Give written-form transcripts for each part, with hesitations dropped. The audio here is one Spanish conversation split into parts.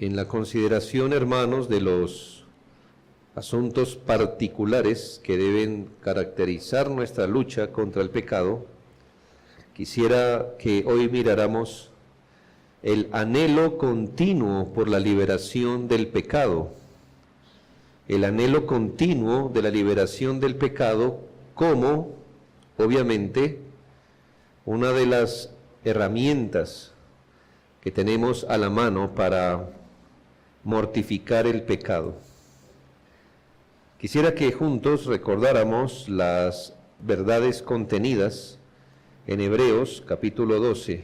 En la consideración, hermanos, de los asuntos particulares que deben caracterizar nuestra lucha contra el pecado, quisiera que hoy miráramos el anhelo continuo por la liberación del pecado. El anhelo continuo de la liberación del pecado como, obviamente, una de las herramientas que tenemos a la mano para mortificar el pecado. Quisiera que juntos recordáramos las verdades contenidas en Hebreos capítulo 12.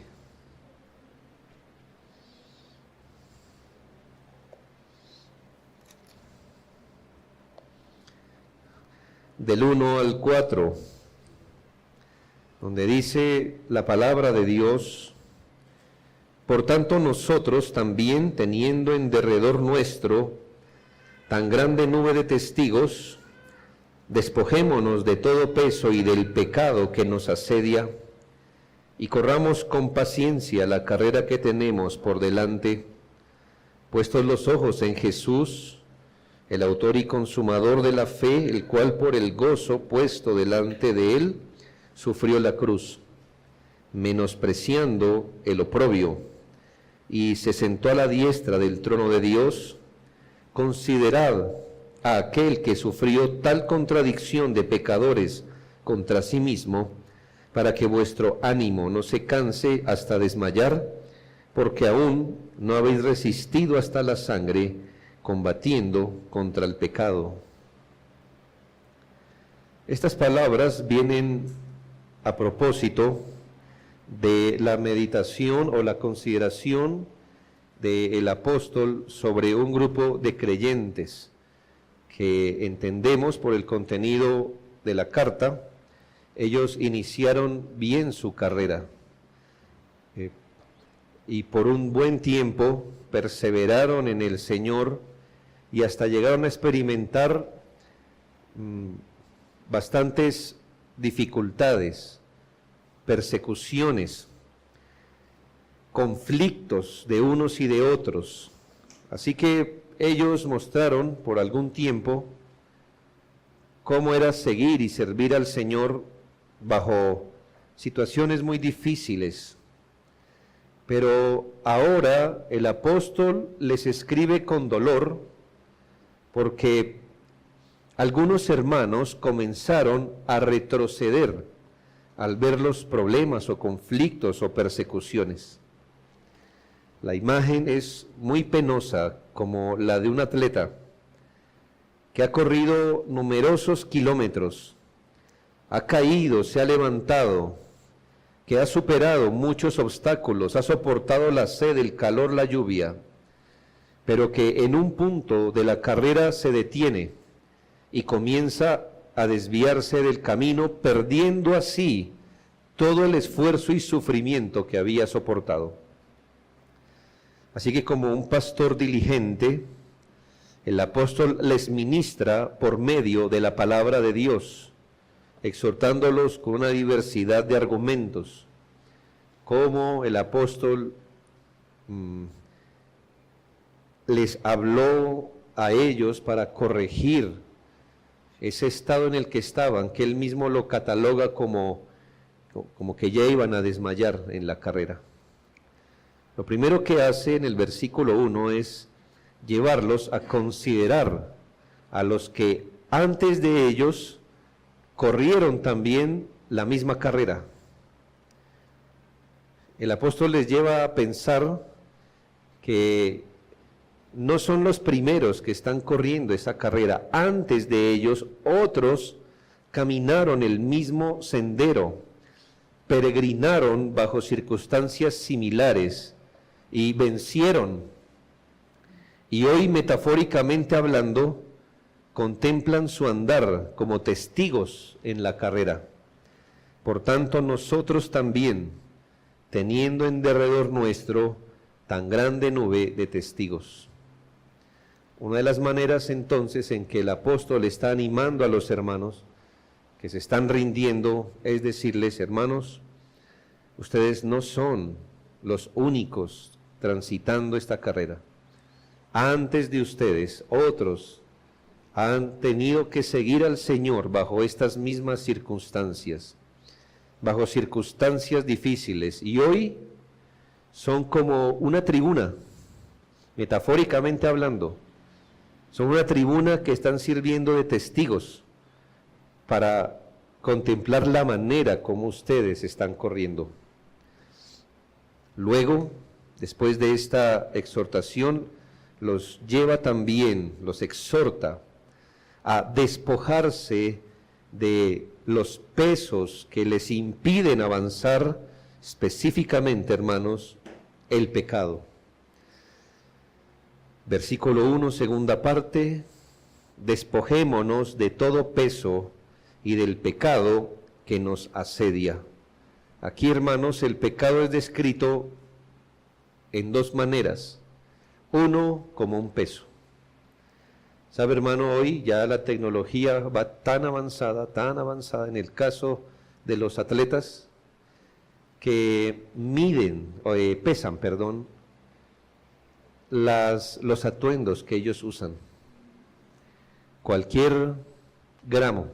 Del 1 al 4, donde dice la palabra de Dios: por tanto nosotros también, teniendo en derredor nuestro tan grande nube de testigos, despojémonos de todo peso y del pecado que nos asedia, y corramos con paciencia la carrera que tenemos por delante, puestos los ojos en Jesús, el autor y consumador de la fe, el cual por el gozo puesto delante de él sufrió la cruz, menospreciando el oprobio, y se sentó a la diestra del trono de Dios. Considerad a aquel que sufrió tal contradicción de pecadores contra sí mismo, para que vuestro ánimo no se canse hasta desmayar, porque aún no habéis resistido hasta la sangre, combatiendo contra el pecado. Estas palabras vienen a propósito de la meditación o la consideración del apóstol sobre un grupo de creyentes que entendemos por el contenido de la carta. Ellos iniciaron bien su carrera y por un buen tiempo perseveraron en el Señor y hasta llegaron a experimentar bastantes dificultades, persecuciones, conflictos de unos y de otros. Así que ellos mostraron por algún tiempo cómo era seguir y servir al Señor bajo situaciones muy difíciles. Pero ahora el apóstol les escribe con dolor porque algunos hermanos comenzaron a retroceder al ver los problemas o conflictos o persecuciones. La imagen es muy penosa, como la de un atleta que ha corrido numerosos kilómetros, ha caído, se ha levantado, que ha superado muchos obstáculos, ha soportado la sed, el calor, la lluvia, pero que en un punto de la carrera se detiene y comienza a desviarse del camino, perdiendo así todo el esfuerzo y sufrimiento que había soportado. Así que como un pastor diligente, el apóstol les ministra por medio de la palabra de Dios, exhortándolos con una diversidad de argumentos, como el apóstol les habló a ellos para corregir ese estado en el que estaban, que él mismo lo cataloga como que ya iban a desmayar en la carrera. Lo primero que hace en el versículo 1 es llevarlos a considerar a los que antes de ellos corrieron también la misma carrera. El apóstol les lleva a pensar que no son los primeros que están corriendo esa carrera. Antes de ellos, otros caminaron el mismo sendero, peregrinaron bajo circunstancias similares y vencieron. Y hoy, metafóricamente hablando, contemplan su andar como testigos en la carrera. Por tanto, nosotros también, teniendo en derredor nuestro tan grande nube de testigos. Una de las maneras entonces en que el apóstol está animando a los hermanos que se están rindiendo es decirles: hermanos, ustedes no son los únicos transitando esta carrera. antes de ustedes, otros han tenido que seguir al Señor bajo estas mismas circunstancias, bajo circunstancias difíciles, y hoy son como una tribuna, metafóricamente hablando, son una tribuna que están sirviendo de testigos para contemplar la manera como ustedes están corriendo. Luego, después de esta exhortación, los lleva también, los exhorta a despojarse de los pesos que les impiden avanzar, específicamente, hermanos, el pecado. Versículo 1, segunda parte: despojémonos de todo peso y del pecado que nos asedia. Aquí, hermanos, el pecado es descrito en dos maneras. Uno, como un peso. ¿Sabe, hermano? Hoy ya la tecnología va tan avanzada en el caso de los atletas, que pesan, los atuendos que ellos usan. Cualquier gramo,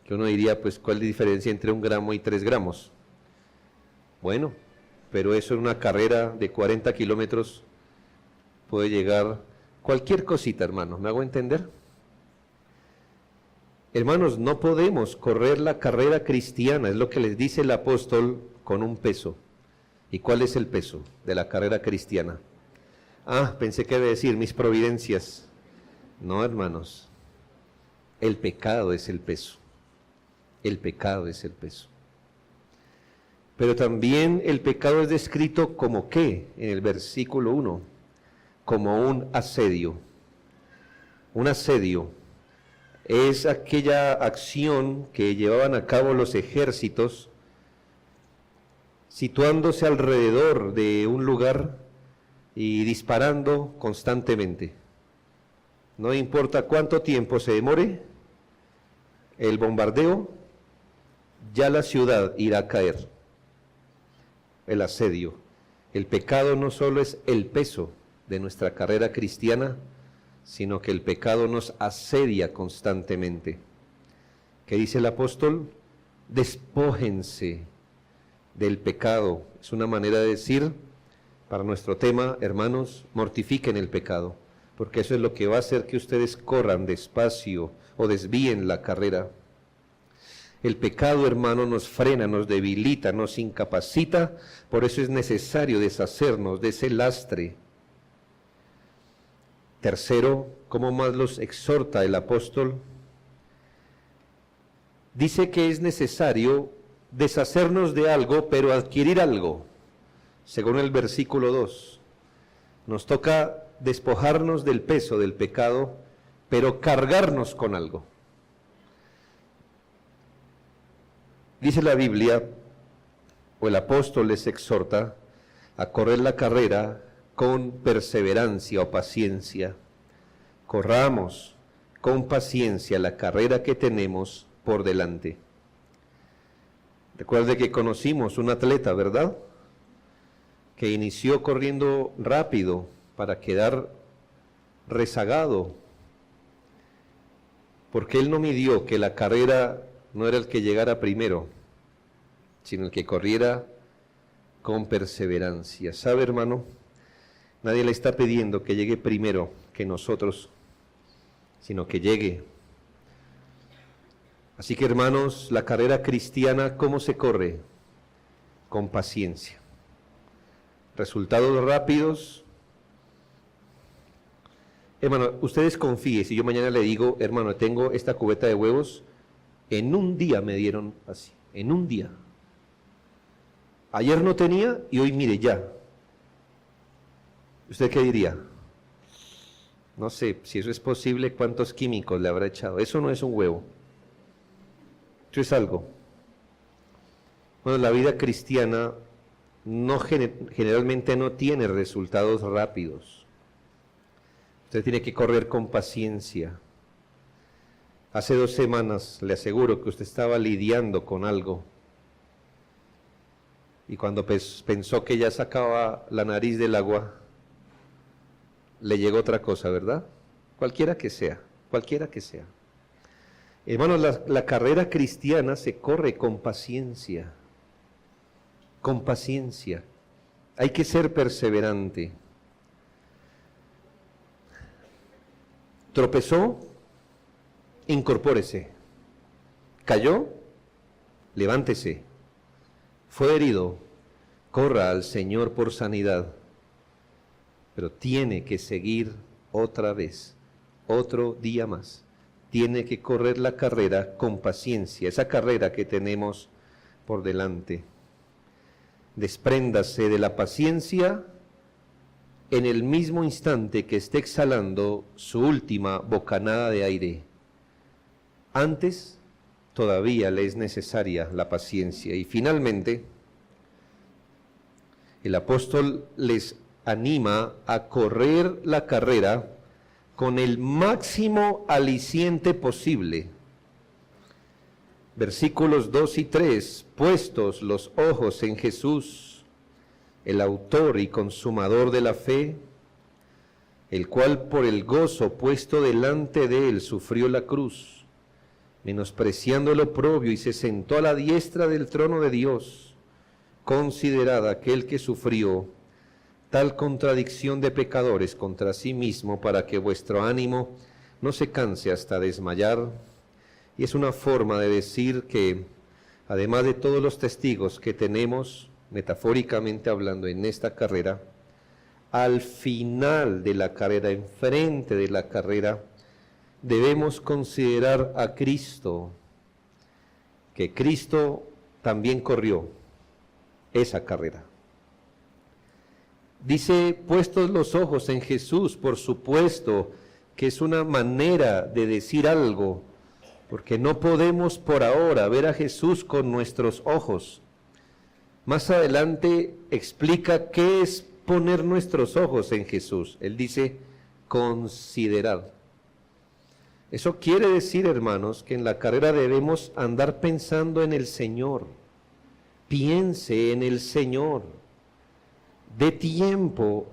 que uno diría, pues, ¿cuál es la diferencia entre 1 gramo y 3 gramos? Bueno, pero eso en una carrera de 40 kilómetros puede llegar cualquier cosita, hermanos, ¿me hago entender? Hermanos, no podemos correr la carrera cristiana, es lo que les dice el apóstol, con un peso. ¿Y cuál es el peso de la carrera cristiana? Pensé que iba a decir mis providencias. No, hermanos, el pecado es el peso. El pecado es el peso. Pero también el pecado es descrito como ¿qué? En el versículo 1, como un asedio. Un asedio es aquella acción que llevaban a cabo los ejércitos, situándose alrededor de un lugar y disparando constantemente. No importa cuánto tiempo se demore el bombardeo, ya la ciudad irá a caer. El asedio. El pecado no solo es el peso de nuestra carrera cristiana, sino que el pecado nos asedia constantemente. ¿Qué dice el apóstol? Despójense del pecado. Es una manera de decir, para nuestro tema, hermanos, mortifiquen el pecado, porque eso es lo que va a hacer que ustedes corran despacio o desvíen la carrera. El pecado, hermano, nos frena, nos debilita, nos incapacita, por eso es necesario deshacernos de ese lastre. Tercero, ¿cómo más los exhorta el apóstol? Dice que es necesario deshacernos de algo, pero adquirir algo. Según el versículo 2, nos toca despojarnos del peso del pecado, pero cargarnos con algo. Dice la Biblia, o el apóstol les exhorta a correr la carrera con perseverancia o paciencia. Corramos con paciencia la carrera que tenemos por delante. Recuerde que conocimos un atleta, ¿verdad?, que inició corriendo rápido para quedar rezagado, porque él no midió que la carrera no era el que llegara primero, sino el que corriera con perseverancia. ¿Sabe, hermano? Nadie le está pidiendo que llegue primero que nosotros, sino que llegue. Así que, hermanos, la carrera cristiana, ¿cómo se corre? Con paciencia. Resultados rápidos. Hermano, ustedes confíen, si yo mañana le digo, hermano, tengo esta cubeta de huevos, en un día me dieron así, en un día. Ayer no tenía y hoy mire ya. ¿Usted qué diría? No sé, si eso es posible, ¿cuántos químicos le habrá echado? Eso no es un huevo. Eso es algo. Bueno, la vida cristiana generalmente no tiene resultados rápidos. Usted tiene que correr con paciencia. Hace 2 semanas le aseguro que usted estaba lidiando con algo. Y cuando pensó que ya sacaba la nariz del agua, le llegó otra cosa, ¿verdad? Cualquiera que sea, cualquiera que sea. Hermanos, la carrera cristiana se corre con paciencia, con paciencia. Hay que ser perseverante. Tropezó, incorpórese. Cayó, levántese. Fue herido, corra al Señor por sanidad. Pero tiene que seguir otra vez, otro día más. Tiene que correr la carrera con paciencia, esa carrera que tenemos por delante. Despréndase de la paciencia en el mismo instante que esté exhalando su última bocanada de aire. Antes todavía le es necesaria la paciencia. Y finalmente, el apóstol les anima a correr la carrera con el máximo aliciente posible. Versículos 2 y 3, puestos los ojos en Jesús, el autor y consumador de la fe, el cual por el gozo puesto delante de él sufrió la cruz, menospreciando el oprobio, y se sentó a la diestra del trono de Dios. Considerad aquel que sufrió tal contradicción de pecadores contra sí mismo, para que vuestro ánimo no se canse hasta desmayar. Y es una forma de decir que, además de todos los testigos que tenemos, metafóricamente hablando, en esta carrera, al final de la carrera, enfrente de la carrera, debemos considerar a Cristo, que Cristo también corrió esa carrera. Dice, puestos los ojos en Jesús, por supuesto que es una manera de decir algo, porque no podemos por ahora ver a Jesús con nuestros ojos. Más adelante explica qué es poner nuestros ojos en Jesús. Él dice, considerad. Eso quiere decir, hermanos, que en la carrera debemos andar pensando en el Señor. Piense en el Señor. Dé tiempo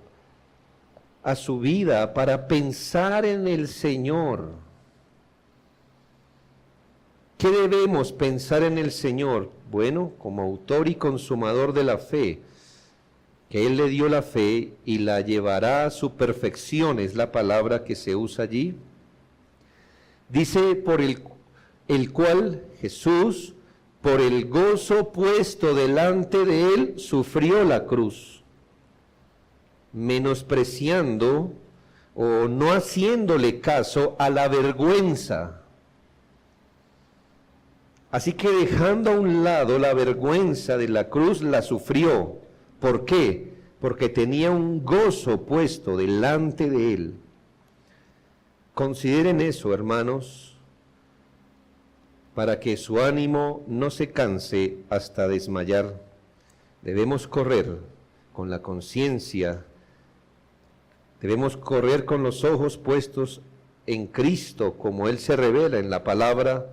a su vida para pensar en el Señor. ¿Qué debemos pensar en el Señor? Bueno, como autor y consumador de la fe, que Él le dio la fe y la llevará a su perfección, es la palabra que se usa allí. Dice, por el cual Jesús, por el gozo puesto delante de Él, sufrió la cruz, menospreciando o no haciéndole caso a la vergüenza. Así que dejando a un lado la vergüenza de la cruz, la sufrió. ¿Por qué? Porque tenía un gozo puesto delante de él. Consideren eso, hermanos, para que su ánimo no se canse hasta desmayar. Debemos correr con la conciencia, debemos correr con los ojos puestos en Cristo, como Él se revela en la palabra,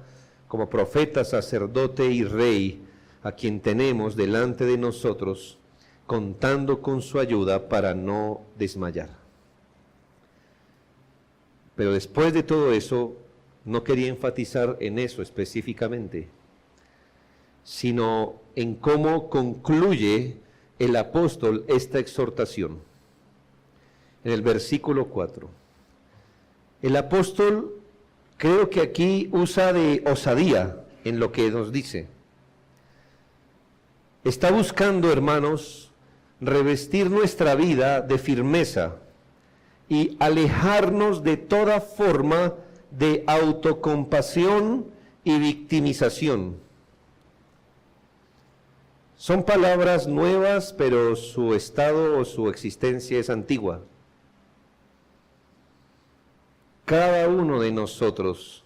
como profeta, sacerdote y rey, a quien tenemos delante de nosotros, contando con su ayuda para no desmayar. Pero después de todo eso, no quería enfatizar en eso específicamente, sino en cómo concluye el apóstol esta exhortación. En el versículo 4. El apóstol, creo que aquí usa de osadía en lo que nos dice. Está buscando, hermanos, revestir nuestra vida de firmeza y alejarnos de toda forma de autocompasión y victimización. Son palabras nuevas, pero su estado o su existencia es antigua. Cada uno de nosotros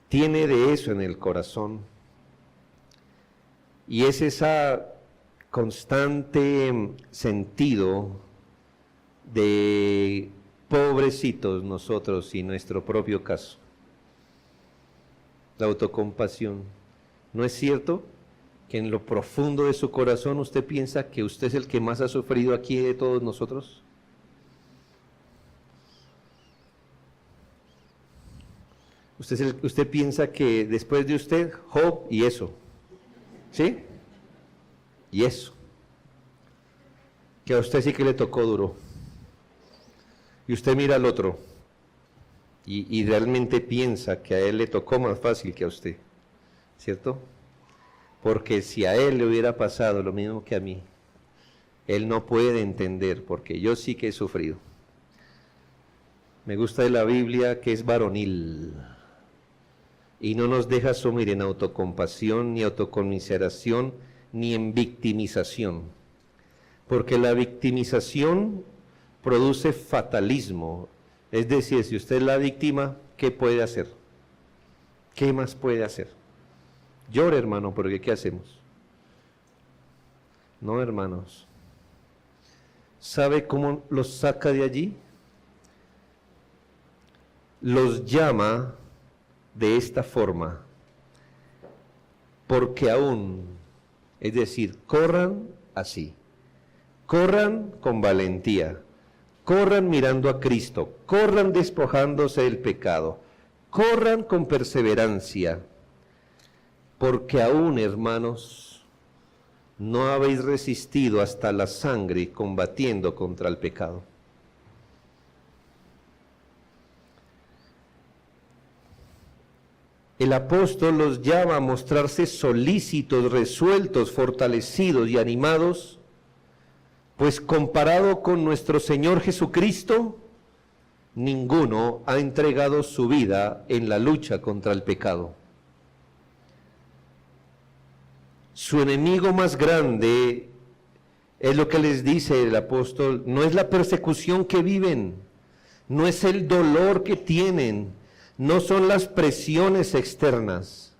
tiene de eso en el corazón, y es esa constante sentido de pobrecitos nosotros y nuestro propio caso. La autocompasión. ¿No es cierto que en lo profundo de su corazón usted piensa que usted es el que más ha sufrido aquí de todos nosotros? Usted piensa que después de usted, Job y eso, ¿sí? Y eso. Que a usted sí que le tocó duro. Y usted mira al otro y realmente piensa que a él le tocó más fácil que a usted, ¿cierto? Porque si a él le hubiera pasado lo mismo que a mí, él no puede entender, porque yo sí que he sufrido. Me gusta de la Biblia que es varonil y no nos deja sumir en autocompasión, ni autoconmiseración, ni en victimización. Porque la victimización produce fatalismo. Es decir, si usted es la víctima, ¿qué puede hacer? ¿Qué más puede hacer? Llore, hermano, porque ¿qué hacemos? No, hermanos. ¿Sabe cómo los saca de allí? Los llama de esta forma, porque aún, es decir, corran así, corran con valentía, corran mirando a Cristo, corran despojándose del pecado, corran con perseverancia, porque aún, hermanos, no habéis resistido hasta la sangre combatiendo contra el pecado. El apóstol los llama a mostrarse solícitos, resueltos, fortalecidos y animados, pues comparado con nuestro Señor Jesucristo, ninguno ha entregado su vida en la lucha contra el pecado. Su enemigo más grande, es lo que les dice el apóstol, no es la persecución que viven, no es el dolor que tienen, no son las presiones externas.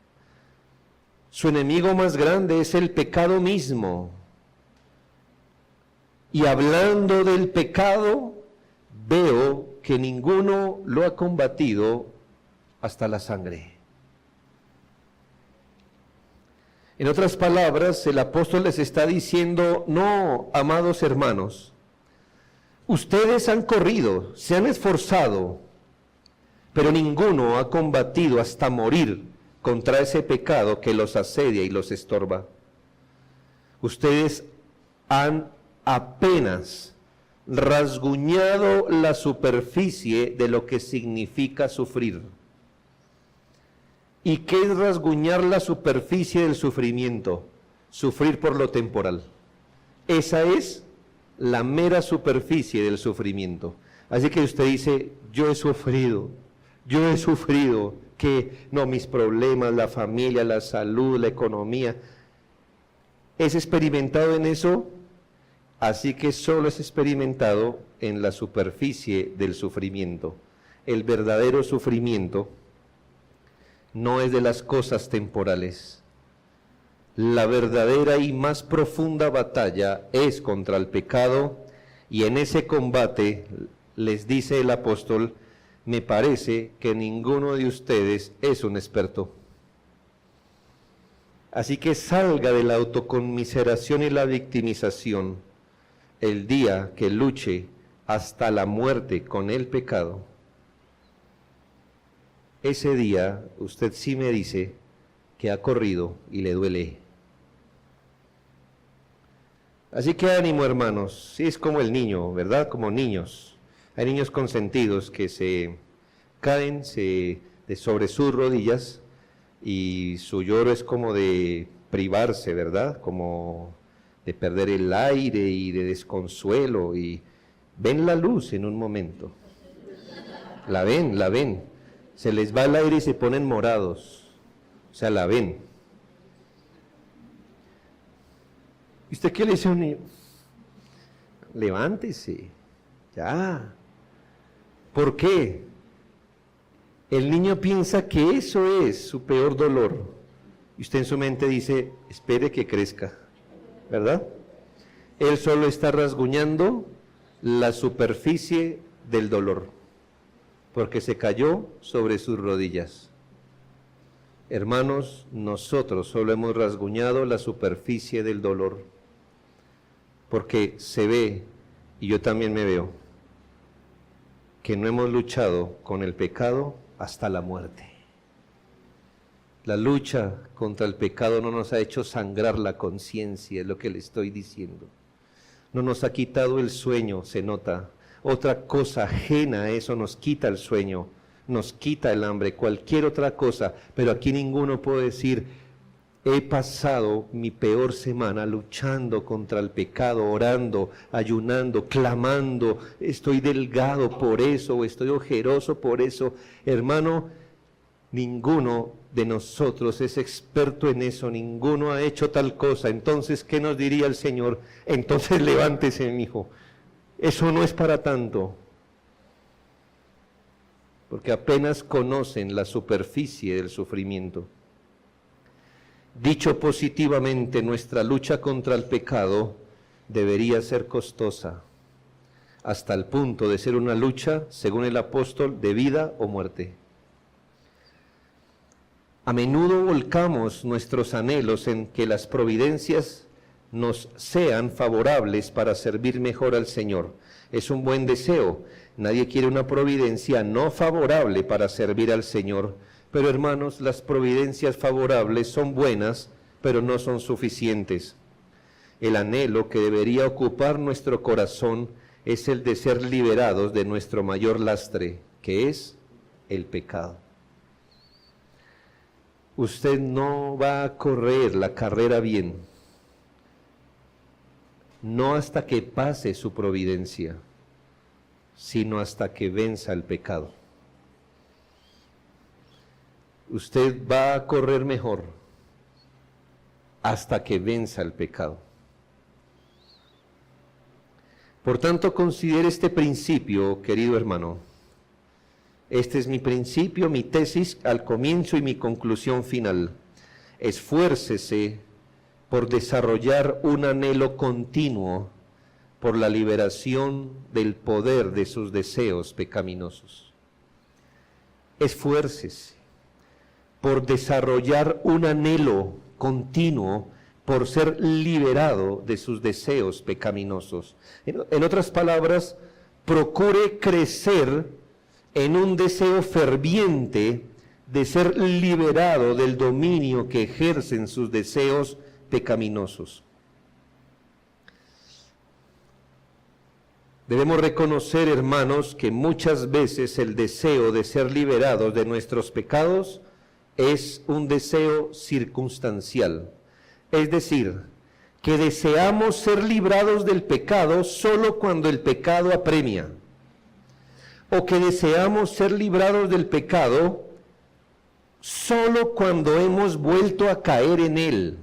Su enemigo más grande es el pecado mismo. Y hablando del pecado, veo que ninguno lo ha combatido hasta la sangre. En otras palabras, el apóstol les está diciendo, no, amados hermanos, ustedes han corrido, se han esforzado, pero ninguno ha combatido hasta morir contra ese pecado que los asedia y los estorba. Ustedes han apenas rasguñado la superficie de lo que significa sufrir. ¿Y qué es rasguñar la superficie del sufrimiento? Sufrir por lo temporal. Esa es la mera superficie del sufrimiento. Así que usted dice, yo he sufrido, que no, mis problemas, la familia, la salud, la economía. ¿Es experimentado en eso? Así que solo es experimentado en la superficie del sufrimiento. El verdadero sufrimiento no es de las cosas temporales. La verdadera y más profunda batalla es contra el pecado, y en ese combate, les dice el apóstol, me parece que ninguno de ustedes es un experto. Así que salga de la autoconmiseración y la victimización el día que luche hasta la muerte con el pecado. Ese día usted sí me dice que ha corrido y le duele. Así que ánimo, hermanos, sí es como el niño, ¿verdad? Como niños. Hay niños consentidos que se caen sobre sus rodillas y su lloro es como de privarse, ¿verdad? Como de perder el aire y de desconsuelo, y ven la luz en un momento. La ven. Se les va el aire y se ponen morados. O sea, la ven. ¿Y usted qué le dice a un niño? Levántese, ya. ¿Por qué? El niño piensa que eso es su peor dolor. Y usted en su mente dice, espere que crezca, ¿verdad? Él solo está rasguñando la superficie del dolor, porque se cayó sobre sus rodillas. Hermanos, nosotros solo hemos rasguñado la superficie del dolor, porque se ve, y yo también me veo, que no hemos luchado con el pecado hasta la muerte. La lucha contra el pecado no nos ha hecho sangrar la conciencia, es lo que le estoy diciendo. No nos ha quitado el sueño, se nota. Otra cosa ajena a eso nos quita el sueño, nos quita el hambre, cualquier otra cosa. Pero aquí ninguno puede decir, he pasado mi peor semana luchando contra el pecado, orando, ayunando, clamando, estoy delgado por eso, o estoy ojeroso por eso. Hermano, ninguno de nosotros es experto en eso, ninguno ha hecho tal cosa. Entonces, ¿qué nos diría el Señor? Entonces levántese, mi hijo. Eso no es para tanto. Porque apenas conocen la superficie del sufrimiento. Dicho positivamente, nuestra lucha contra el pecado debería ser costosa, hasta el punto de ser una lucha, según el apóstol, de vida o muerte. A menudo volcamos nuestros anhelos en que las providencias nos sean favorables para servir mejor al Señor. Es un buen deseo. Nadie quiere una providencia no favorable para servir al Señor. Pero hermanos, las providencias favorables son buenas, pero no son suficientes. El anhelo que debería ocupar nuestro corazón es el de ser liberados de nuestro mayor lastre, que es el pecado. Usted no va a correr la carrera bien, no hasta que pase su providencia, sino hasta que venza el pecado. Usted va a correr mejor hasta que venza el pecado. Por tanto, considere este principio, querido hermano. Este es mi principio, mi tesis al comienzo y mi conclusión final. Esfuércese por desarrollar un anhelo continuo por la liberación del poder de sus deseos pecaminosos. Esfuércese por desarrollar un anhelo continuo por ser liberado de sus deseos pecaminosos. En otras palabras, procure crecer en un deseo ferviente de ser liberado del dominio que ejercen sus deseos pecaminosos. Debemos reconocer, hermanos, que muchas veces el deseo de ser liberados de nuestros pecados es un deseo circunstancial. Es decir, que deseamos ser librados del pecado solo cuando el pecado apremia. O que deseamos ser librados del pecado solo cuando hemos vuelto a caer en él,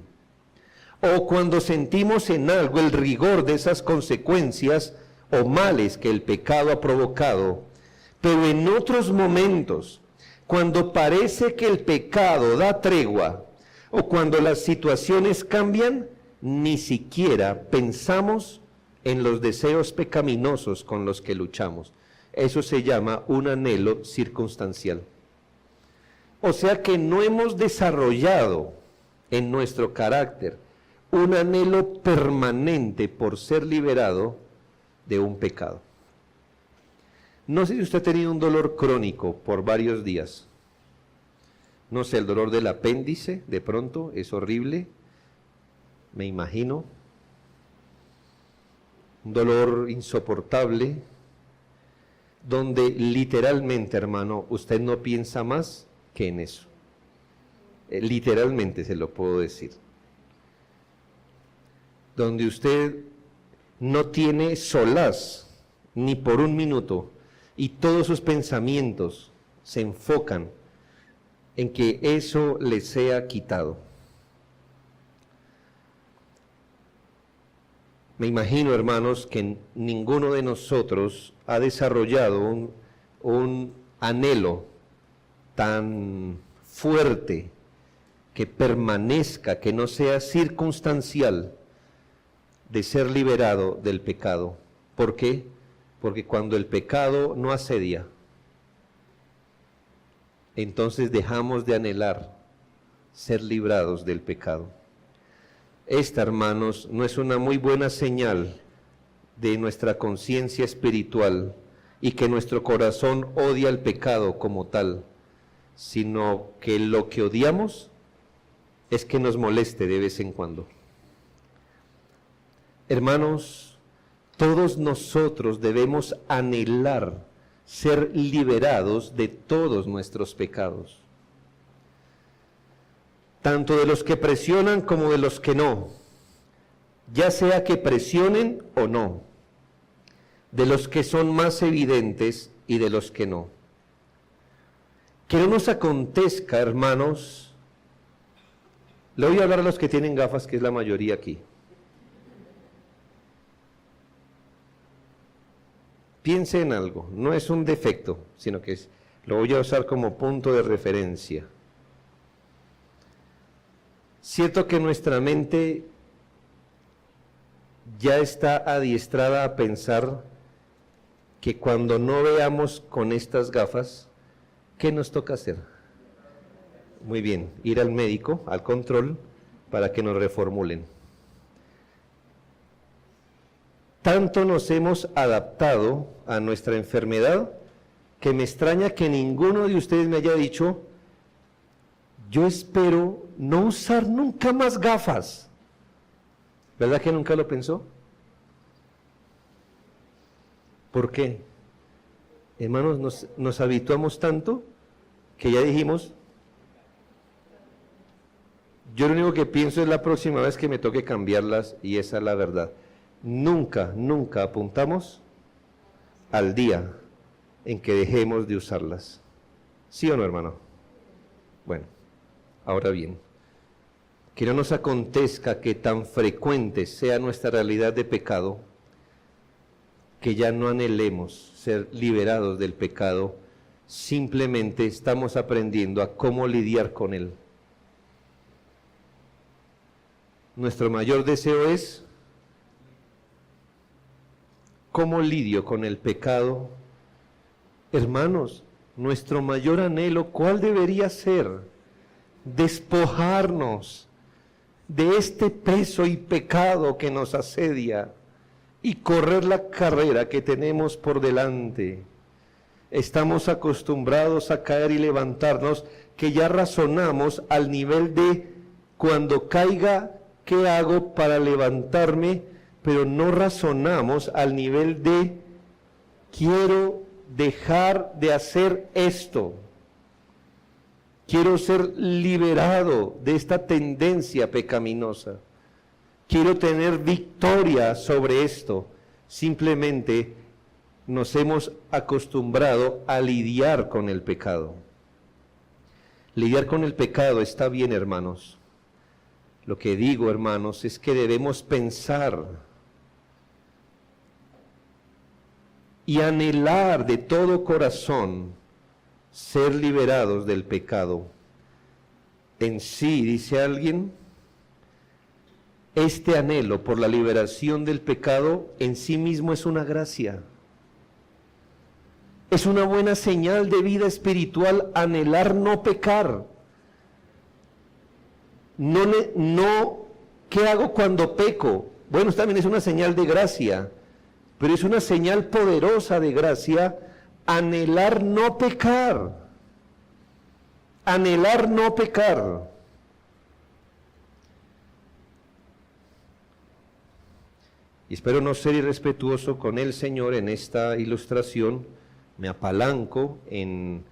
o cuando sentimos en algo el rigor de esas consecuencias o males que el pecado ha provocado. Pero en otros momentos, cuando parece que el pecado da tregua, o cuando las situaciones cambian, ni siquiera pensamos en los deseos pecaminosos con los que luchamos. Eso se llama un anhelo circunstancial. O sea que no hemos desarrollado en nuestro carácter un anhelo permanente por ser liberado de un pecado. No sé si usted ha tenido un dolor crónico por varios días. No sé, el dolor del apéndice, de pronto, es horrible, me imagino. Un dolor insoportable, donde literalmente, hermano, usted no piensa más que en eso. Literalmente se lo puedo decir. Donde usted no tiene solaz ni por un minuto y todos sus pensamientos se enfocan en que eso le sea quitado. Me imagino, hermanos, que ninguno de nosotros ha desarrollado un anhelo tan fuerte que permanezca, que no sea circunstancial, de ser liberado del pecado. ¿Por qué? Porque cuando el pecado no asedia, entonces dejamos de anhelar ser librados del pecado. Esta, hermanos, no es una muy buena señal de nuestra conciencia espiritual y que nuestro corazón odia el pecado como tal, sino que lo que odiamos es que nos moleste de vez en cuando. Hermanos, todos nosotros debemos anhelar ser liberados de todos nuestros pecados, tanto de los que presionan como de los que no, ya sea que presionen o no, de los que son más evidentes y de los que no. Que no nos acontezca, hermanos, le voy a hablar a los que tienen gafas, que es la mayoría aquí. Piense en algo, no es un defecto, sino que lo voy a usar como punto de referencia. Cierto que nuestra mente ya está adiestrada a pensar que cuando no veamos con estas gafas, ¿qué nos toca hacer? Muy bien, ir al médico, al control, para que nos reformulen. Tanto nos hemos adaptado a nuestra enfermedad que me extraña que ninguno de ustedes me haya dicho: yo espero no usar nunca más gafas. ¿Verdad que nunca lo pensó? ¿Por qué? Hermanos, nos habituamos tanto que ya dijimos: yo lo único que pienso es la próxima vez que me toque cambiarlas, y esa es la verdad. Nunca apuntamos al día en que dejemos de usarlas. ¿Sí o no, hermano? Bueno, ahora bien, que no nos acontezca que tan frecuente sea nuestra realidad de pecado, que ya no anhelemos ser liberados del pecado, simplemente estamos aprendiendo a cómo lidiar con él. Nuestro mayor deseo es: ¿cómo lidio con el pecado? Hermanos, nuestro mayor anhelo, ¿cuál debería ser? Despojarnos de este peso y pecado que nos asedia y correr la carrera que tenemos por delante. Estamos acostumbrados a caer y levantarnos, que ya razonamos al nivel de: cuando caiga, ¿qué hago para levantarme? Pero no razonamos al nivel de: quiero dejar de hacer esto. Quiero ser liberado de esta tendencia pecaminosa. Quiero tener victoria sobre esto. Simplemente nos hemos acostumbrado a lidiar con el pecado. Lidiar con el pecado está bien, hermanos. Lo que digo, hermanos, es que debemos pensar y anhelar de todo corazón ser liberados del pecado. En sí, dice alguien, este anhelo por la liberación del pecado en sí mismo es una gracia. Es una buena señal de vida espiritual anhelar no pecar. ¿Qué hago cuando peco? Bueno, también es una señal de gracia, pero es una señal poderosa de gracia anhelar no pecar. Anhelar no pecar. Y espero no ser irrespetuoso con el Señor en esta ilustración. Me apalanco en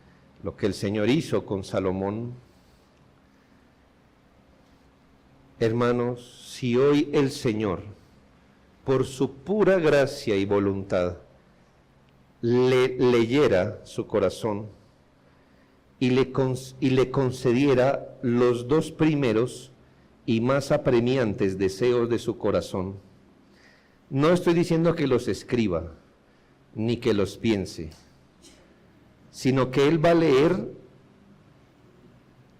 lo que el Señor hizo con Salomón. Hermanos, si hoy el Señor, por su pura gracia y voluntad, le leyera su corazón y le concediera los dos primeros y más apremiantes deseos de su corazón, no estoy diciendo que los escriba, ni que los piense, sino que Él va a leer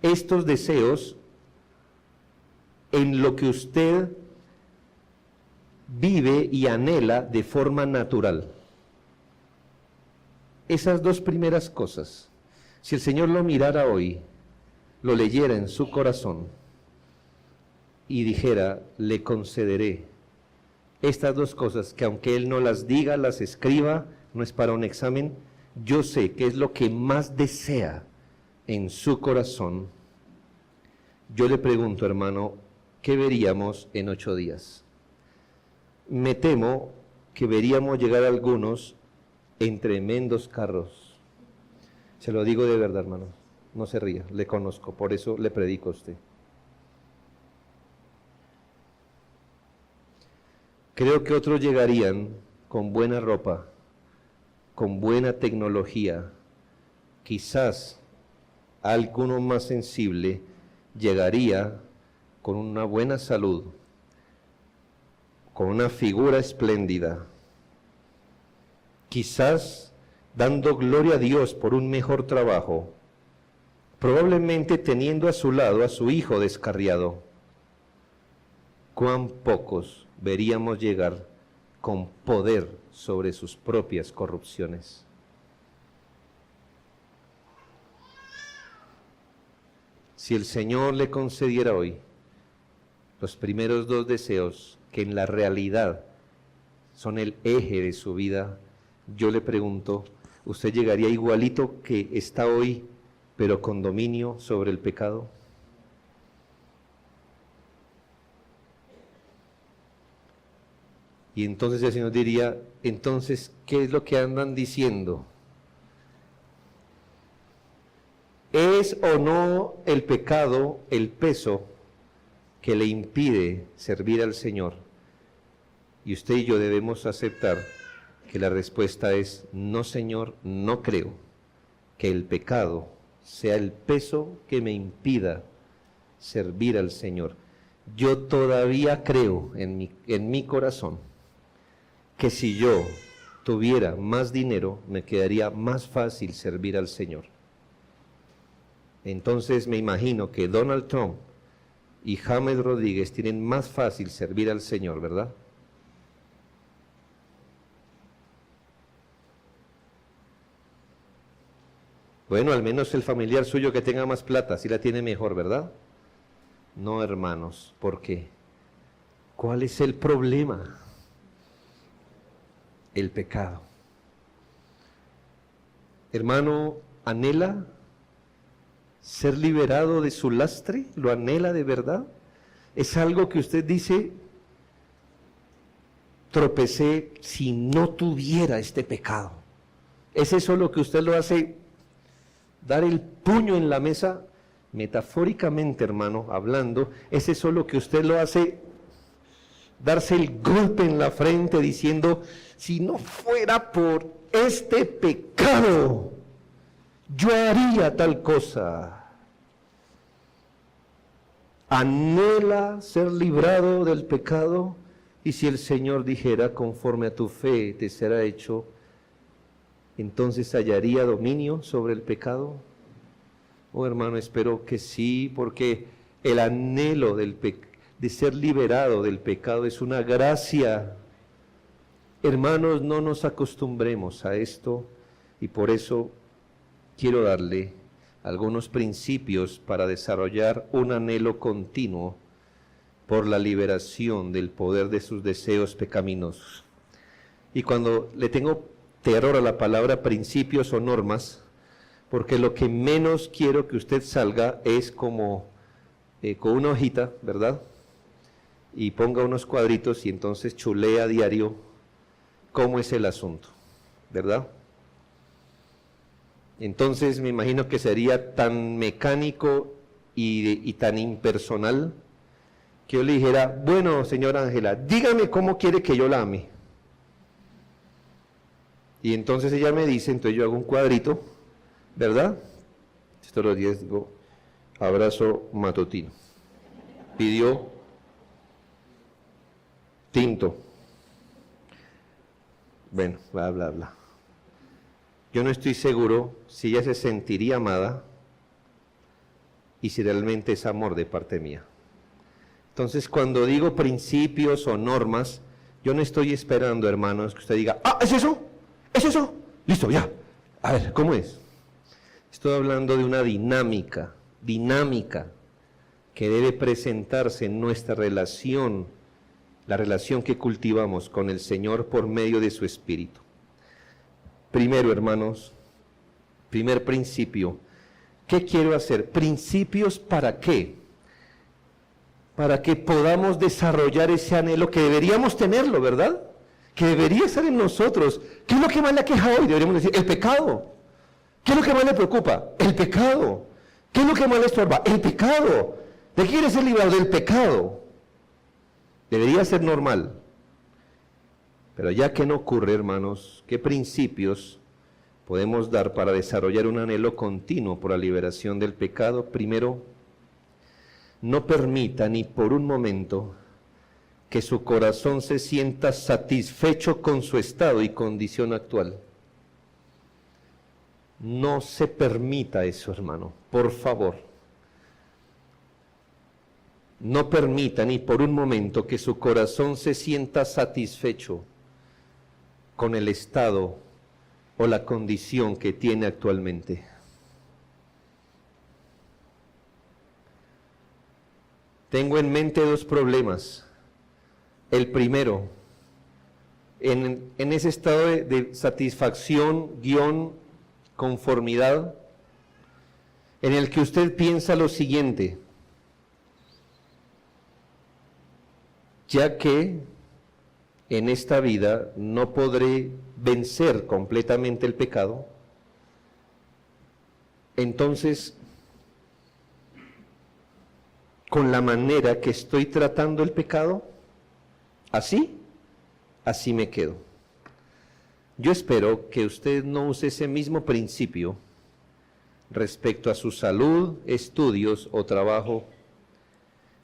estos deseos en lo que usted vive y anhela de forma natural. Esas dos primeras cosas, si el Señor lo mirara hoy, lo leyera en su corazón y dijera: le concederé estas dos cosas, que aunque Él no las diga, las escriba, no es para un examen, yo sé que es lo que más desea en su corazón, Yo le pregunto, hermano, ¿qué veríamos en 8 días? Me temo que veríamos llegar algunos en tremendos carros. Se lo digo de verdad, hermano. No se ría, le conozco, por eso le predico a usted. Creo que otros llegarían con buena ropa, con buena tecnología. Quizás alguno más sensible llegaría con una buena salud, con una figura espléndida, quizás dando gloria a Dios por un mejor trabajo, probablemente teniendo a su lado a su hijo descarriado. ¿Cuán pocos veríamos llegar con poder sobre sus propias corrupciones? Si el Señor le concediera hoy los primeros 2 deseos, que en la realidad son el eje de su vida, yo le pregunto, ¿usted llegaría igualito que está hoy, pero con dominio sobre el pecado? Y entonces el Señor diría, entonces, ¿qué es lo que andan diciendo? ¿Es o no el pecado el peso que le impide servir al Señor? Y usted y yo debemos aceptar que la respuesta es, no, Señor, no creo que el pecado sea el peso que me impida servir al Señor. Yo todavía creo en mi corazón que si yo tuviera más dinero, me quedaría más fácil servir al Señor. Entonces me imagino que Donald Trump y James Rodríguez tienen más fácil servir al Señor, ¿verdad? Bueno, al menos el familiar suyo que tenga más plata, sí la tiene mejor, ¿verdad? No, hermanos, ¿por qué? ¿Cuál es el problema? El pecado. Hermano, ¿anhela ser liberado de su lastre? ¿Lo anhela de verdad? ¿Es algo que usted dice, tropecé si no tuviera este pecado? ¿Es eso lo que usted lo hace dar el puño en la mesa? Metafóricamente, hermano, hablando, ¿es eso lo que usted lo hace darse el golpe en la frente diciendo, si no fuera por este pecado, yo haría tal cosa? ¿Anhela ser librado del pecado? Y si el Señor dijera, conforme a tu fe te será hecho, entonces hallaría dominio sobre el pecado. Oh, hermano, espero que sí, porque el anhelo de ser liberado del pecado es una gracia. Hermanos, no nos acostumbremos a esto, y por eso quiero darle algunos principios para desarrollar un anhelo continuo por la liberación del poder de sus deseos pecaminosos. Y cuando le tengo terror a la palabra principios o normas, porque lo que menos quiero que usted salga es como con una hojita, ¿verdad? Y ponga unos cuadritos y entonces chulea a diario cómo es el asunto, ¿verdad? Entonces me imagino que sería tan mecánico y tan impersonal que yo le dijera, bueno, señora Ángela, dígame cómo quiere que yo la ame. Y entonces ella me dice, entonces yo hago un cuadrito, ¿verdad? Estos los días digo, abrazo matutino. Pidió tinto. Bueno, bla, bla, bla. Yo no estoy seguro si ella se sentiría amada y si realmente es amor de parte mía. Entonces, cuando digo principios o normas, yo no estoy esperando, hermanos, que usted diga, ah, ¿es eso? ¿Es eso? Listo, ya. A ver, ¿cómo es? Estoy hablando de una dinámica que debe presentarse en nuestra relación, la relación que cultivamos con el Señor por medio de su Espíritu. Primero, hermanos, primer principio, ¿qué quiero hacer? ¿Principios para qué? para que podamos desarrollar ese anhelo que deberíamos tenerlo, ¿verdad? Que debería estar en nosotros. ¿Qué es lo que más le aqueja hoy? Deberíamos decir, el pecado. ¿Qué es lo que más le preocupa? El pecado. ¿Qué es lo que más le estorba? El pecado. ¿De qué quiere ser librado? Del pecado. Debería ser normal. Pero ya que no ocurre, hermanos, ¿qué principios podemos dar para desarrollar un anhelo continuo por la liberación del pecado? Primero, no permita ni por un momento que su corazón se sienta satisfecho con su estado y condición actual. No se permita eso, hermano, por favor. No permita ni por un momento que su corazón se sienta satisfecho con el estado o la condición que tiene actualmente. Tengo en mente dos problemas. El primero, en ese estado de satisfacción, conformidad, en el que usted piensa lo siguiente: ya que en esta vida no podré vencer completamente el pecado, entonces, con la manera que estoy tratando el pecado, así me quedo. Yo espero que usted no use ese mismo principio respecto a su salud, estudios o trabajo.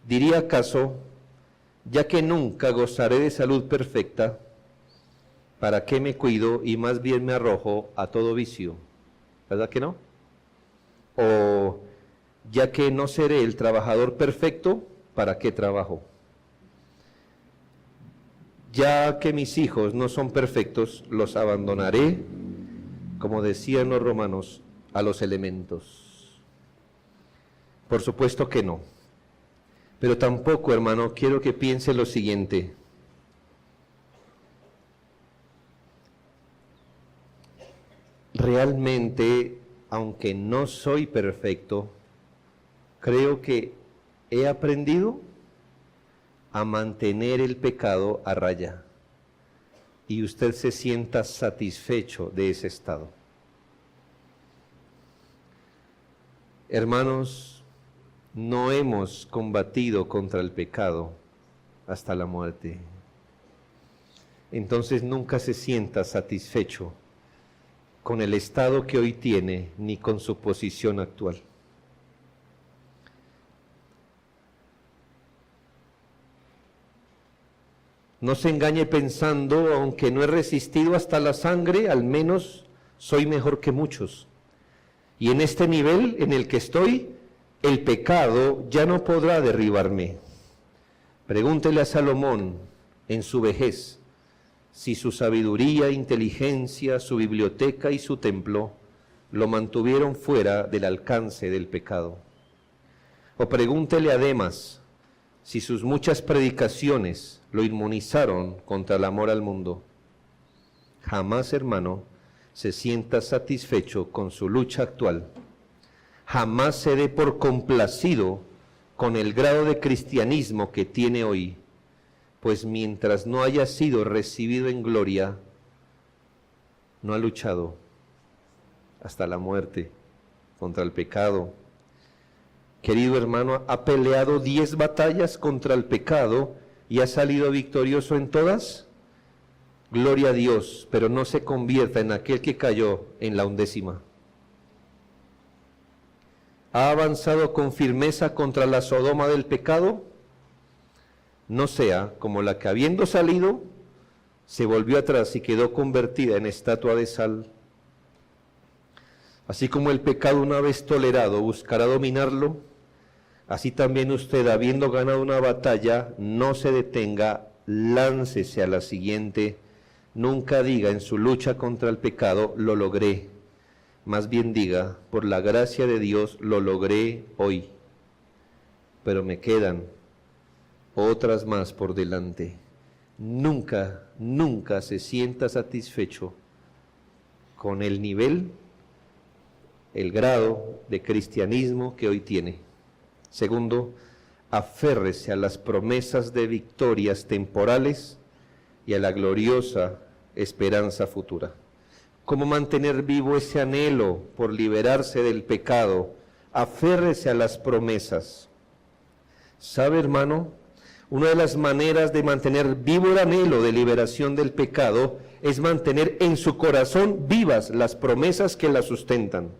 ¿Diría acaso, ya que nunca gozaré de salud perfecta, para qué me cuido y más bien me arrojo a todo vicio? ¿Verdad que no? O, ya que no seré el trabajador perfecto, ¿para qué trabajo? Ya que mis hijos no son perfectos, los abandonaré, como decían los romanos, a los elementos. Por supuesto que no. Pero tampoco, hermano, quiero que piense lo siguiente: realmente, aunque no soy perfecto, creo que he aprendido a mantener el pecado a raya, y usted se sienta satisfecho de ese estado. Hermanos, no hemos combatido contra el pecado hasta la muerte. Entonces nunca se sienta satisfecho con el estado que hoy tiene, ni con su posición actual. No se engañe pensando, aunque no he resistido hasta la sangre, al menos soy mejor que muchos. Y en este nivel en el que estoy, el pecado ya no podrá derribarme. Pregúntele a Salomón en su vejez si su sabiduría, inteligencia, su biblioteca y su templo lo mantuvieron fuera del alcance del pecado. O pregúntele a Demas si sus muchas predicaciones lo inmunizaron contra el amor al mundo. Jamás, hermano, se sienta satisfecho con su lucha actual. Jamás se dé por complacido con el grado de cristianismo que tiene hoy, pues mientras no haya sido recibido en gloria, no ha luchado hasta la muerte contra el pecado. Querido hermano, ha peleado 10 batallas contra el pecado y ha salido victorioso en todas. Gloria a Dios, pero no se convierta en aquel que cayó en la 11ª. ¿Ha avanzado con firmeza contra la Sodoma del pecado? No sea como la que, habiendo salido, se volvió atrás y quedó convertida en estatua de sal. Así como el pecado, una vez tolerado, buscará dominarlo, así también usted, habiendo ganado una batalla, no se detenga, láncese a la siguiente. Nunca diga en su lucha contra el pecado, lo logré. Más bien diga, por la gracia de Dios, lo logré hoy, pero me quedan otras más por delante. Nunca, nunca se sienta satisfecho con el nivel, el grado de cristianismo que hoy tiene. Segundo, aférrese a las promesas de victorias temporales y a la gloriosa esperanza futura. ¿Cómo mantener vivo ese anhelo por liberarse del pecado? Aférrese a las promesas. ¿Sabe, hermano? Una de las maneras de mantener vivo el anhelo de liberación del pecado es mantener en su corazón vivas las promesas que la sustentan.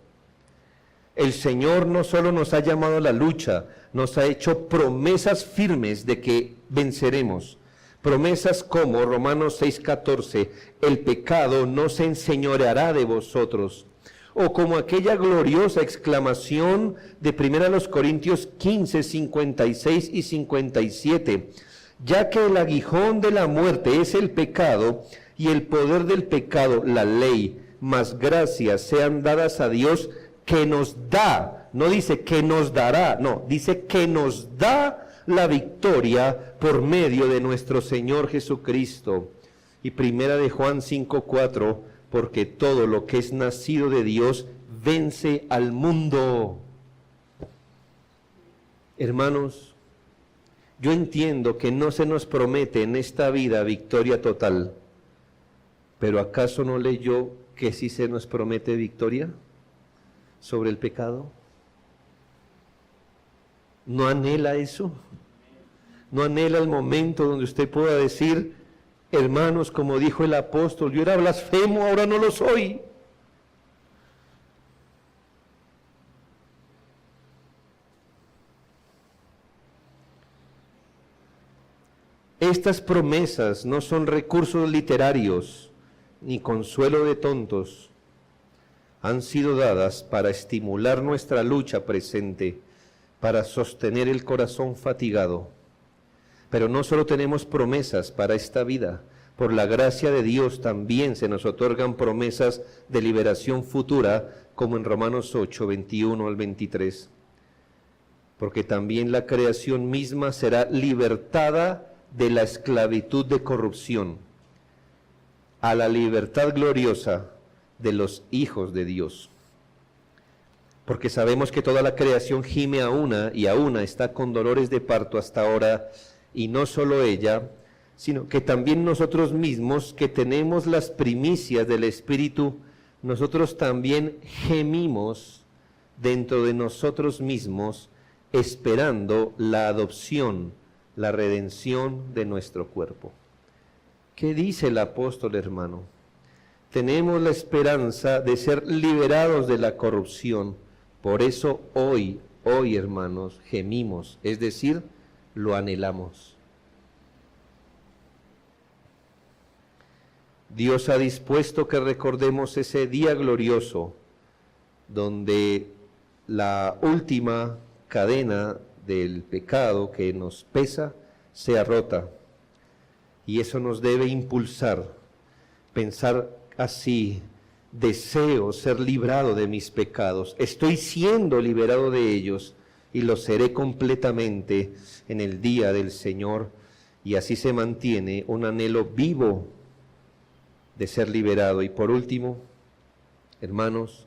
El Señor no solo nos ha llamado a la lucha, nos ha hecho promesas firmes de que venceremos. Promesas como Romanos 6:14, el pecado no se enseñoreará de vosotros. O como aquella gloriosa exclamación de 1 Corintios 15, 56 y 57, ya que el aguijón de la muerte es el pecado y el poder del pecado la ley, mas gracias sean dadas a Dios que nos da, no dice que nos dará, no, dice que nos da la victoria por medio de nuestro Señor Jesucristo. Y 1 Juan 5:4, porque todo lo que es nacido de Dios vence al mundo. Hermanos, yo entiendo que no se nos promete en esta vida victoria total, pero ¿acaso no leyó que sí se nos promete victoria sobre el pecado? ¿No anhela eso? ¿No anhela el momento donde usted pueda decir, hermanos, como dijo el apóstol, yo era blasfemo, ahora no lo soy? Estas promesas no son recursos literarios ni consuelo de tontos. Han sido dadas para estimular nuestra lucha presente, para sostener el corazón fatigado. Pero no solo tenemos promesas para esta vida, por la gracia de Dios también se nos otorgan promesas de liberación futura, como en Romanos 8, 21 al 23. Porque también la creación misma será libertada de la esclavitud de corrupción a la libertad gloriosa de los hijos de Dios. Porque sabemos que toda la creación gime a una y a una está con dolores de parto hasta ahora, y no solo ella, sino que también nosotros mismos, que tenemos las primicias del Espíritu, nosotros también gemimos dentro de nosotros mismos, esperando la adopción, la redención de nuestro cuerpo. ¿Qué dice el apóstol, hermano? Tenemos la esperanza de ser liberados de la corrupción. Por eso hoy, hermanos, gemimos, es decir, lo anhelamos. Dios ha dispuesto que recordemos ese día glorioso, donde la última cadena del pecado que nos pesa sea rota. Y eso nos debe impulsar, pensar así: deseo ser librado de mis pecados, estoy siendo liberado de ellos y lo seré completamente en el día del Señor. Y así se mantiene un anhelo vivo de ser liberado. Y por último, hermanos,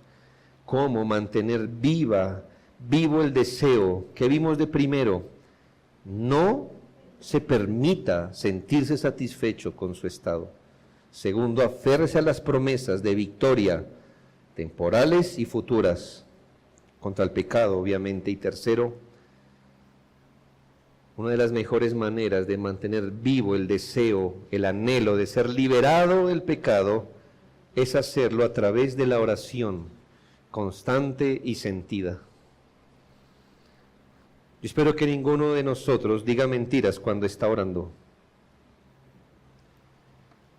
¿cómo mantener vivo el deseo que vimos de primero? No se permita sentirse satisfecho con su estado. Segundo, aférrese a las promesas de victoria temporales y futuras contra el pecado, obviamente. Y tercero, una de las mejores maneras de mantener vivo el deseo, el anhelo de ser liberado del pecado, es hacerlo a través de la oración constante y sentida. Yo espero que ninguno de nosotros diga mentiras cuando está orando,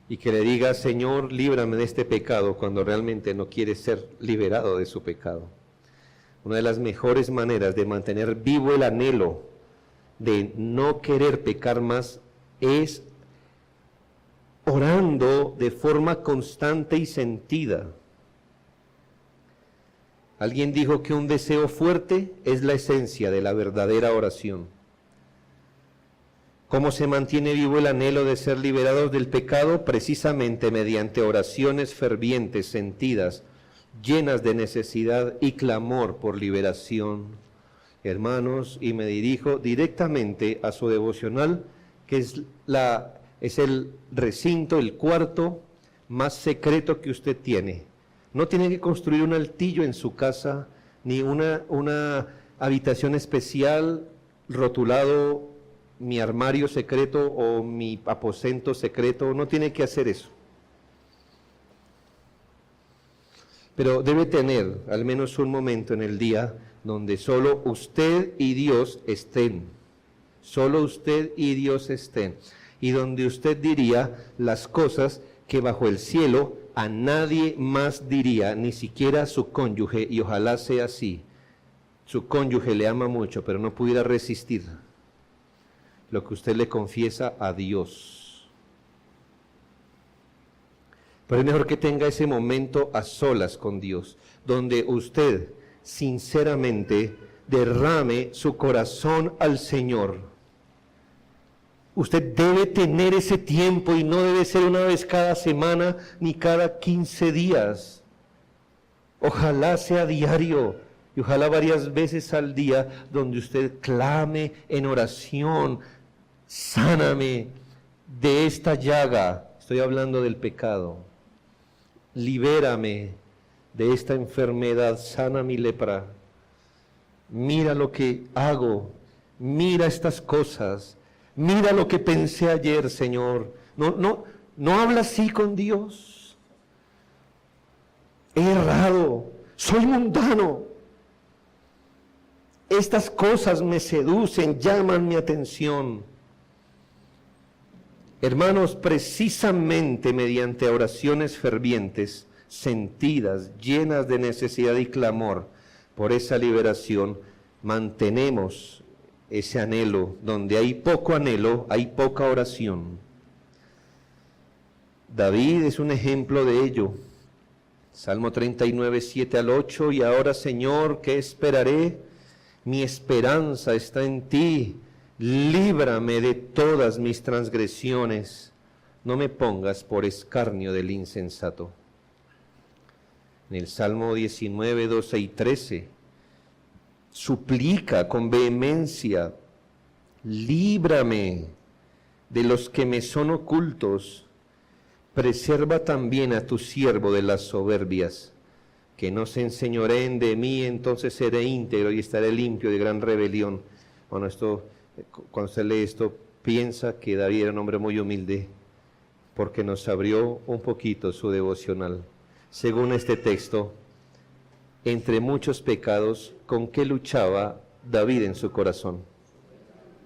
y que le diga: Señor, líbrame de este pecado, cuando realmente no quiere ser liberado de su pecado. Una de las mejores maneras de mantener vivo el anhelo de no querer pecar más es orando de forma constante y sentida. Alguien dijo que un deseo fuerte es la esencia de la verdadera oración. ¿Cómo se mantiene vivo el anhelo de ser liberados del pecado? Precisamente mediante oraciones fervientes, sentidas, llenas de necesidad y clamor por liberación. hermanos, y me dirijo directamente a su devocional, que es el recinto, el cuarto más secreto que usted tiene. No tiene que construir un altillo en su casa, ni una habitación especial rotulado mi armario secreto o mi aposento secreto. No tiene que hacer eso. Pero debe tener al menos un momento en el día donde solo usted y Dios estén. Solo usted y Dios estén. Y donde usted diría las cosas que bajo el cielo a nadie más diría, ni siquiera a su cónyuge, y ojalá sea así. Su cónyuge le ama mucho, pero no pudiera resistir lo que usted le confiesa a Dios. Pero es mejor que tenga ese momento a solas con Dios, donde usted sinceramente derrame su corazón al Señor. Usted debe tener ese tiempo y no debe ser una vez cada semana ni cada 15 días. Ojalá sea diario y ojalá varias veces al día donde usted clame en oración, sáname de esta llaga, estoy hablando del pecado, libérame de esta enfermedad, sana mi lepra, mira lo que hago, mira estas cosas, mira lo que pensé ayer, Señor. No habla así con Dios. He errado, soy mundano. Estas cosas me seducen, llaman mi atención. Hermanos, precisamente mediante oraciones fervientes, sentidas, llenas de necesidad y clamor por esa liberación, mantenemos ese anhelo. Donde hay poco anhelo, hay poca oración. David es un ejemplo de ello. Salmo 39, 7 al 8, y ahora, Señor, ¿qué esperaré? Mi esperanza está en ti. Líbrame de todas mis transgresiones. No me pongas por escarnio del insensato. En el Salmo 19, 12 y 13, suplica con vehemencia, líbrame de los que me son ocultos, preserva también a tu siervo de las soberbias, que no se enseñoreen de mí, entonces seré íntegro y estaré limpio de gran rebelión. Bueno, cuando se lee esto, piensa que David era un hombre muy humilde, porque nos abrió un poquito su devocional. Según este texto, entre muchos pecados, ¿con qué luchaba David en su corazón?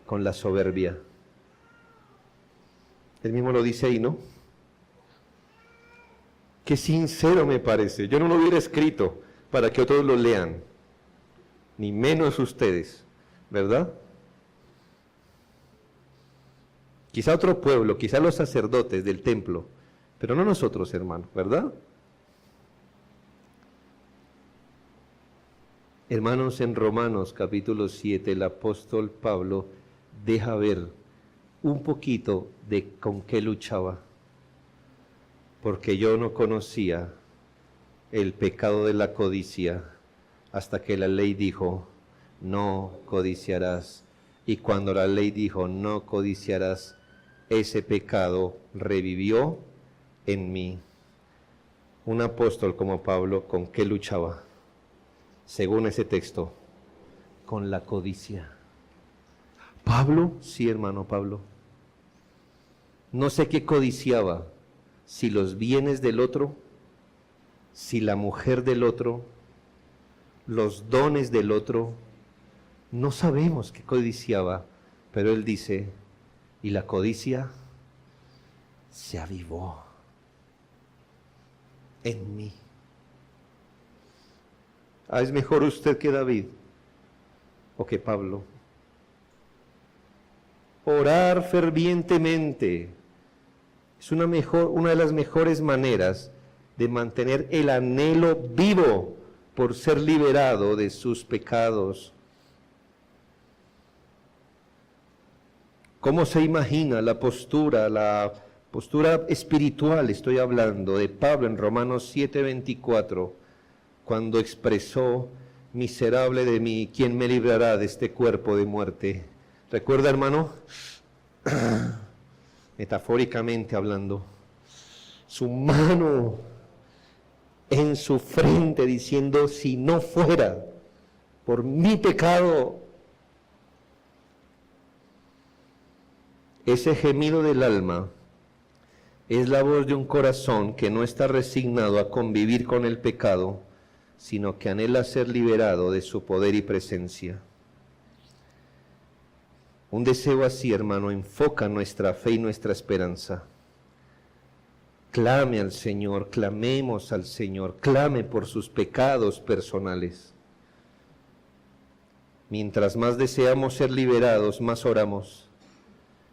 Con la soberbia. Él mismo lo dice ahí, ¿no? Qué sincero me parece. Yo no lo hubiera escrito para que otros lo lean, ni menos ustedes, ¿verdad? Quizá otro pueblo, quizá los sacerdotes del templo, pero no nosotros, hermano, ¿verdad? Hermanos, en Romanos capítulo 7, el apóstol Pablo deja ver un poquito de con qué luchaba, porque yo no conocía el pecado de la codicia hasta que la ley dijo, no codiciarás. Y cuando la ley dijo, no codiciarás, ese pecado revivió en mí. Un apóstol como Pablo, ¿con qué luchaba? Según ese texto, con la codicia. ¿Pablo? Sí, hermano Pablo. No sé qué codiciaba, si los bienes del otro, si la mujer del otro, los dones del otro. No sabemos qué codiciaba, pero él dice, y la codicia se avivó en mí. ¿Es mejor usted que David o que Pablo? Orar fervientemente es una de las mejores maneras de mantener el anhelo vivo por ser liberado de sus pecados. ¿Cómo se imagina la postura espiritual, estoy hablando, de Pablo en Romanos 7:24, cuando expresó miserable de mí, ¿quién me librará de este cuerpo de muerte? ¿Recuerda, hermano? Metafóricamente hablando, su mano en su frente diciendo, si no fuera por mi pecado. Ese gemido del alma es la voz de un corazón que no está resignado a convivir con el pecado, sino que anhela ser liberado de su poder y presencia. Un deseo así, hermano, enfoca nuestra fe y nuestra esperanza. Clame al Señor, clamemos al Señor, clame por sus pecados personales. Mientras más deseamos ser liberados, más oramos.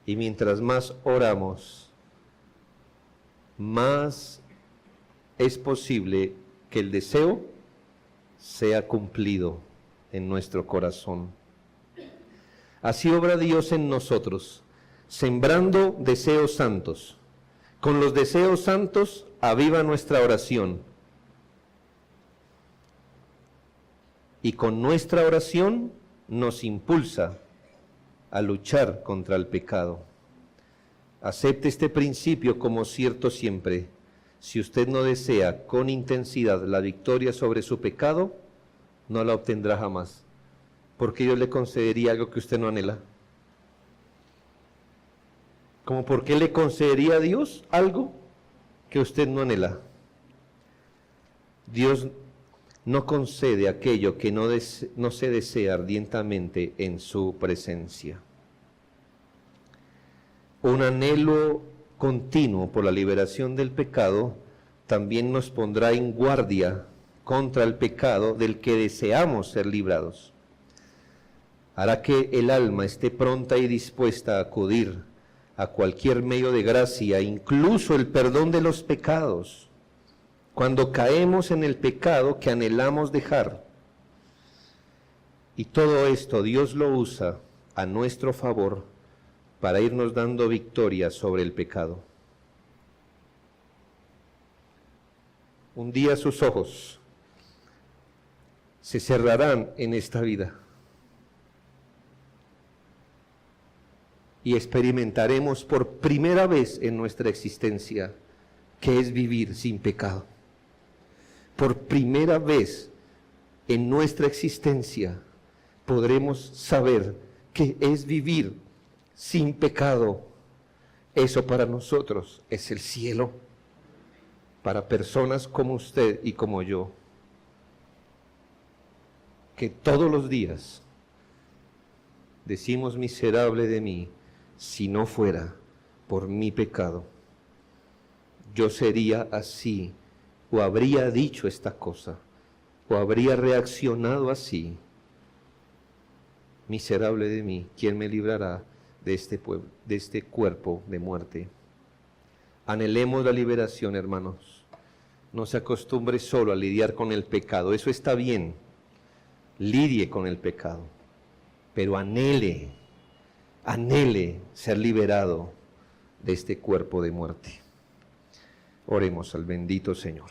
Y mientras más oramos, más es posible que el deseo sea cumplido en nuestro corazón. Así obra Dios en nosotros, sembrando deseos santos. Con los deseos santos aviva nuestra oración. Y con nuestra oración nos impulsa a luchar contra el pecado. Acepte este principio como cierto siempre. Si usted no desea con intensidad la victoria sobre su pecado, no la obtendrá jamás. Porque Dios le concedería algo que usted no anhela. ¿Cómo por qué le concedería a Dios algo que usted no anhela? Dios no concede aquello que no se desea ardientemente en su presencia. Un anhelo continuo por la liberación del pecado también nos pondrá en guardia contra el pecado del que deseamos ser librados. Hará que el alma esté pronta y dispuesta a acudir a cualquier medio de gracia, incluso el perdón de los pecados, cuando caemos en el pecado que anhelamos dejar. Y todo esto Dios lo usa a nuestro favor para irnos dando victoria sobre el pecado. Un día sus ojos se cerrarán en esta vida y experimentaremos por primera vez en nuestra existencia qué es vivir sin pecado. Por primera vez en nuestra existencia podremos saber qué es vivir sin pecado. Eso para nosotros es el cielo, para personas como usted y como yo, que todos los días decimos, miserable de mí, si no fuera por mi pecado, yo sería así, o habría dicho esta cosa, o habría reaccionado así. Miserable de mí, ¿quién me librará de este cuerpo de muerte? Anhelemos la liberación, hermanos. No se acostumbre solo a lidiar con el pecado, eso está bien, lidie con el pecado, pero anhele ser liberado de este cuerpo de muerte. Oremos al bendito Señor.